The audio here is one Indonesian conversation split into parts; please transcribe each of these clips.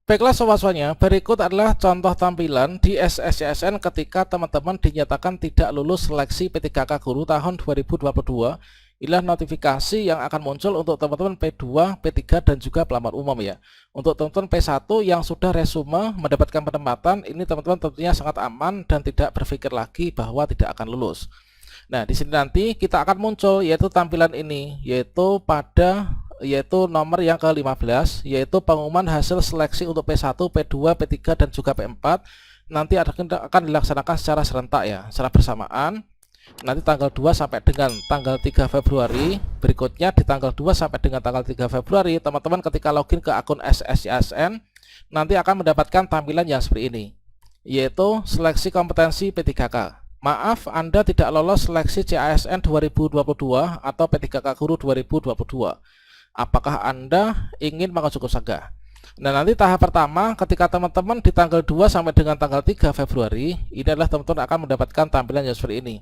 Baiklah sobat-sobatnya, berikut adalah contoh tampilan di SSCSN ketika teman-teman dinyatakan tidak lulus seleksi P3K Guru tahun 2022. Inilah notifikasi yang akan muncul untuk teman-teman P2, P3 dan juga pelamar umum ya. Untuk teman-teman P1 yang sudah resume mendapatkan penempatan, ini teman-teman tentunya sangat aman dan tidak berpikir lagi bahwa tidak akan lulus. Nah, di sini nanti kita akan muncul yaitu tampilan ini, yaitu nomor yang ke-15, yaitu pengumuman hasil seleksi untuk P1, P2, P3 dan juga P4 nanti akan dilaksanakan secara serentak ya, secara bersamaan. Nanti tanggal 2 sampai dengan tanggal 3 Februari. Berikutnya di tanggal 2 sampai dengan tanggal 3 Februari, teman-teman ketika login ke akun SSCSN nanti akan mendapatkan tampilan yang seperti ini, yaitu seleksi kompetensi P3K. Maaf, Anda tidak lolos seleksi CASN 2022 atau P3K Guru 2022. Apakah Anda ingin mengajukan sanggah? Nah, nanti tahap pertama ketika teman-teman di tanggal 2 sampai dengan tanggal 3 Februari, ini adalah teman-teman akan mendapatkan tampilan yang seperti ini.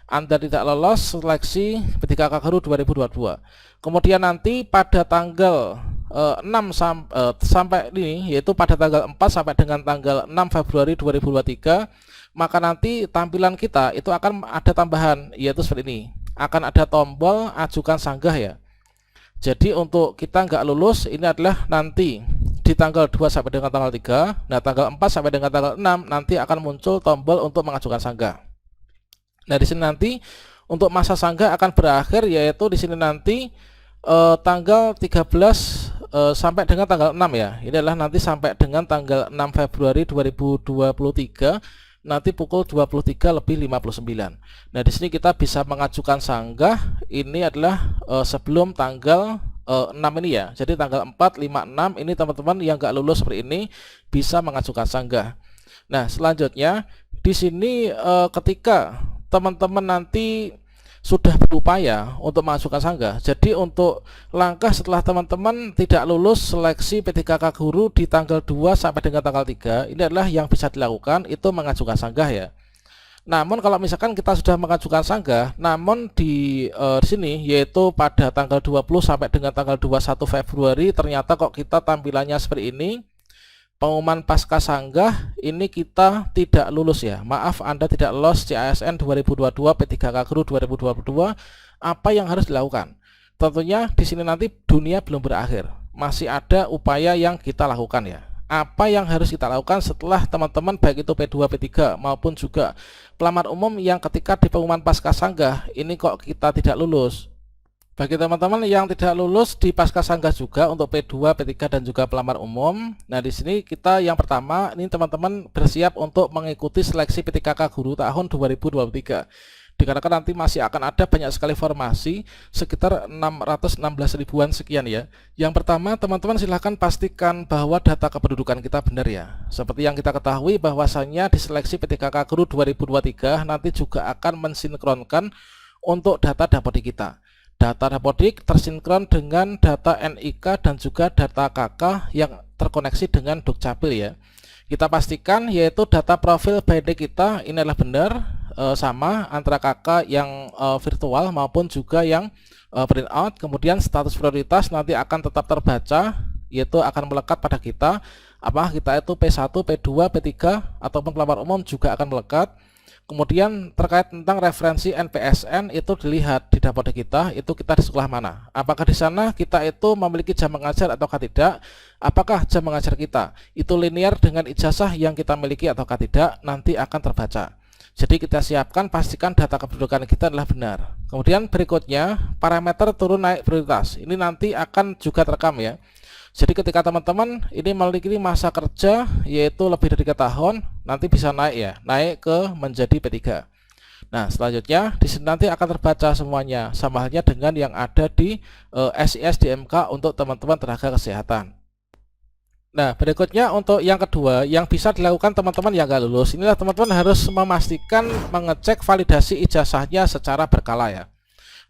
Anda tidak lolos seleksi P3K Guru 2022. Kemudian nanti pada tanggal 6 sampai ini, yaitu pada tanggal 4 sampai dengan tanggal 6 Februari 2023, maka nanti tampilan kita itu akan ada tambahan, yaitu seperti ini. Akan ada tombol ajukan sanggah ya. Jadi untuk kita nggak lulus ini adalah nanti di tanggal 2 sampai dengan tanggal 3. Nah, tanggal 4 sampai dengan tanggal 6 nanti akan muncul tombol untuk mengajukan sanggah. Nah, di sini nanti untuk masa sanggah akan berakhir, yaitu di sini nanti tanggal 13 sampai dengan tanggal 6 ya. Ini adalah nanti sampai dengan tanggal 6 Februari 2023. Nanti pukul 23:59. Nah, di sini kita bisa mengajukan sanggah. Ini adalah sebelum tanggal 6 ini ya. Jadi tanggal 4, 5, 6 ini teman-teman yang nggak lulus seperti ini bisa mengajukan sanggah. Nah, selanjutnya di sini ketika teman-teman nanti sudah berupaya untuk mengajukan sanggah. Jadi untuk langkah setelah teman-teman tidak lulus seleksi P3K Guru di tanggal 2 sampai dengan tanggal 3, ini adalah yang bisa dilakukan itu mengajukan sanggah ya. Namun kalau misalkan kita sudah mengajukan sanggah, namun di sini yaitu pada tanggal 20 sampai dengan tanggal 21 Februari ternyata kok kita tampilannya seperti ini. Pengumuman pasca sanggah ini kita tidak lulus ya. Maaf, Anda tidak lolos CASN 2022 P3K Guru 2022. Apa yang harus dilakukan? Tentunya di sini nanti dunia belum berakhir. Masih ada upaya yang kita lakukan ya. Apa yang harus kita lakukan setelah teman-teman baik itu P2, P3 maupun juga pelamar umum yang ketika di pengumuman pasca sanggah ini kok kita tidak lulus? Bagi teman-teman yang tidak lulus di pasca sanggah juga untuk P2, P3 dan juga pelamar umum. Nah, di sini kita yang pertama ini teman-teman bersiap untuk mengikuti seleksi P3K Guru tahun 2023. Dikarenakan nanti masih akan ada banyak sekali formasi sekitar 616 ribuan sekian ya. Yang pertama, teman-teman silahkan pastikan bahwa data kependudukan kita benar ya. Seperti yang kita ketahui bahwasannya di seleksi P3K Guru 2023 nanti juga akan mensinkronkan untuk data dapodik kita. Data dapodik tersinkron dengan data NIK dan juga data KK yang terkoneksi dengan Dukcapil ya. Kita pastikan yaitu data profil BID kita ini adalah benar sama antara KK yang virtual maupun juga yang printout. Kemudian status prioritas nanti akan tetap terbaca, yaitu akan melekat pada kita. Apakah kita itu P1, P2, P3 ataupun pelamar umum juga akan melekat. Kemudian terkait tentang referensi NPSN itu dilihat di dapodik kita, itu kita di sekolah mana. Apakah di sana kita itu memiliki jam mengajar ataukah tidak? Apakah jam mengajar kita itu linear dengan ijazah yang kita miliki ataukah tidak? Nanti akan terbaca. Jadi kita siapkan, pastikan data kependudukan kita adalah benar. Kemudian berikutnya parameter turun naik prioritas. Ini nanti akan juga terekam ya. Jadi ketika teman-teman ini memiliki masa kerja yaitu lebih dari 3 tahun, nanti bisa naik ya, naik ke menjadi P3. Nah, selanjutnya di sini nanti akan terbaca semuanya, sama halnya dengan yang ada di SIS DMK untuk teman-teman tenaga kesehatan. Nah, berikutnya untuk yang kedua yang bisa dilakukan teman-teman yang nggak lulus, inilah teman-teman harus memastikan mengecek validasi ijazahnya secara berkala ya.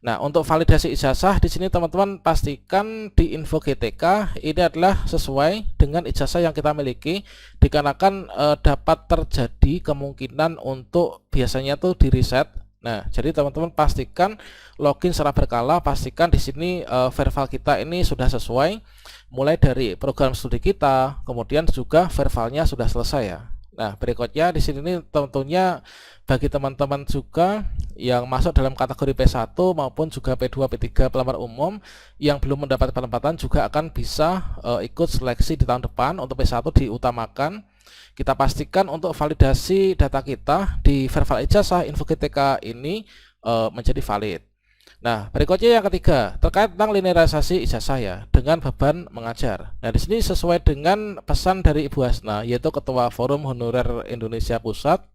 Nah, untuk validasi ijazah di sini teman-teman pastikan di info GTK ini adalah sesuai dengan ijazah yang kita miliki, dikarenakan dapat terjadi kemungkinan untuk biasanya tuh di reset Nah, jadi teman-teman pastikan login secara berkala, pastikan di sini verval kita ini sudah sesuai, mulai dari program studi kita, kemudian juga vervalnya sudah selesai ya. Nah, berikutnya di sini tentunya bagi teman-teman juga yang masuk dalam kategori P1 maupun juga P2, P3 pelamar umum yang belum mendapat penempatan juga akan bisa ikut seleksi di tahun depan. Untuk P1 diutamakan. Kita pastikan untuk validasi data kita di verval ijazah info GTK ini menjadi valid. Nah, berikutnya yang ketiga terkait tentang linearisasi ijazah ya dengan beban mengajar. Nah, di sini sesuai dengan pesan dari Ibu Hasna, yaitu Ketua Forum Honorer Indonesia Pusat,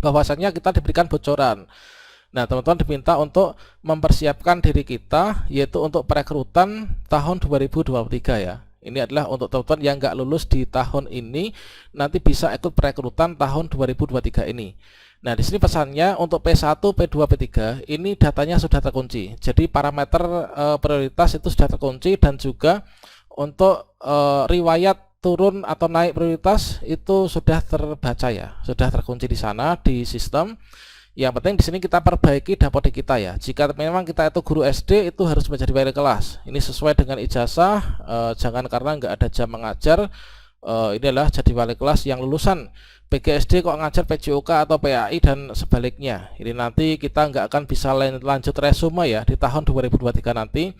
bahwasannya kita diberikan bocoran. Nah, teman-teman diminta untuk mempersiapkan diri kita, yaitu untuk perekrutan tahun 2023 ya. Ini adalah untuk teman-teman yang nggak lulus di tahun ini, nanti bisa ikut perekrutan tahun 2023 ini. Nah, di sini pesannya untuk P1, P2, P3 ini datanya sudah terkunci. Jadi parameter prioritas itu sudah terkunci, dan juga untuk riwayat turun atau naik prioritas itu sudah terbaca ya, sudah terkunci di sana di sistem. Yang penting di sini kita perbaiki dapodik kita ya. Jika memang kita itu guru SD, itu harus menjadi wali kelas. Ini sesuai dengan ijazah, jangan karena nggak ada jam mengajar. Ini adalah jadi wali kelas yang lulusan PGSD kok ngajar PJOK atau PAI dan sebaliknya. Ini nanti kita nggak akan bisa lanjut resume ya di tahun 2023 nanti.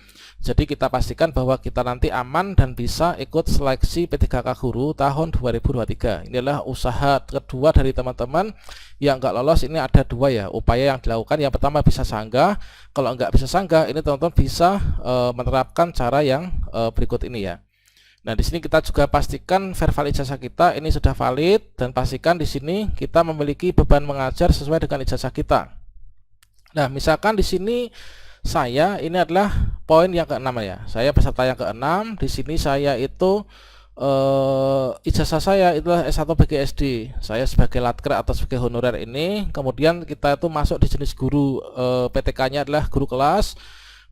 Jadi kita pastikan bahwa kita nanti aman dan bisa ikut seleksi P3K Guru tahun 2023. Ini adalah usaha kedua dari teman-teman yang nggak lolos. Ini ada dua ya upaya yang dilakukan. Yang pertama bisa sanggah. Kalau nggak bisa sanggah, ini teman-teman bisa menerapkan cara yang berikut ini ya. Nah, di sini kita juga pastikan verval ijazah kita ini sudah valid, dan pastikan di sini kita memiliki beban mengajar sesuai dengan ijazah kita. Nah, misalkan di sini saya ini adalah poin yang ke-6 ya. Saya peserta yang ke-6. Di sini saya itu ijazah saya itulah S1 PGSD. Saya sebagai latkar atau sebagai honorer ini. Kemudian kita itu masuk di jenis guru, PTK-nya adalah guru kelas.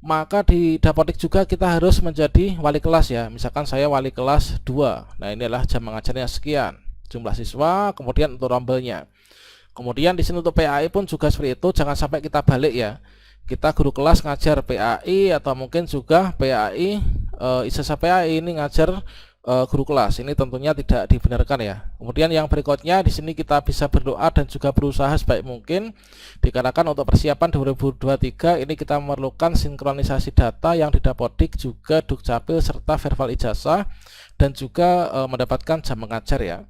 Maka di dapodik juga kita harus menjadi wali kelas ya. Misalkan saya wali kelas 2. Nah, ini adalah jam mengajarnya sekian, jumlah siswa, kemudian untuk rombelnya. Kemudian di sini untuk PAI pun juga seperti itu, jangan sampai kita balik ya. Kita guru kelas ngajar PAI, atau mungkin juga PAI ijazah PAI ini ngajar guru kelas. Ini tentunya tidak dibenarkan ya. Kemudian yang berikutnya di sini kita bisa berdoa dan juga berusaha sebaik mungkin, dikarenakan untuk persiapan 2023 ini kita memerlukan sinkronisasi data yang didapodik juga Dukcapil serta verval ijazah, dan juga mendapatkan jam mengajar ya.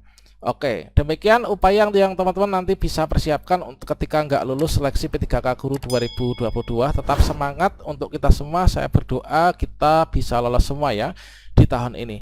Oke, demikian upaya yang teman-teman nanti bisa persiapkan untuk ketika nggak lulus seleksi P3K Guru 2022. Tetap semangat untuk kita semua. Saya berdoa kita bisa lolos semua ya di tahun ini.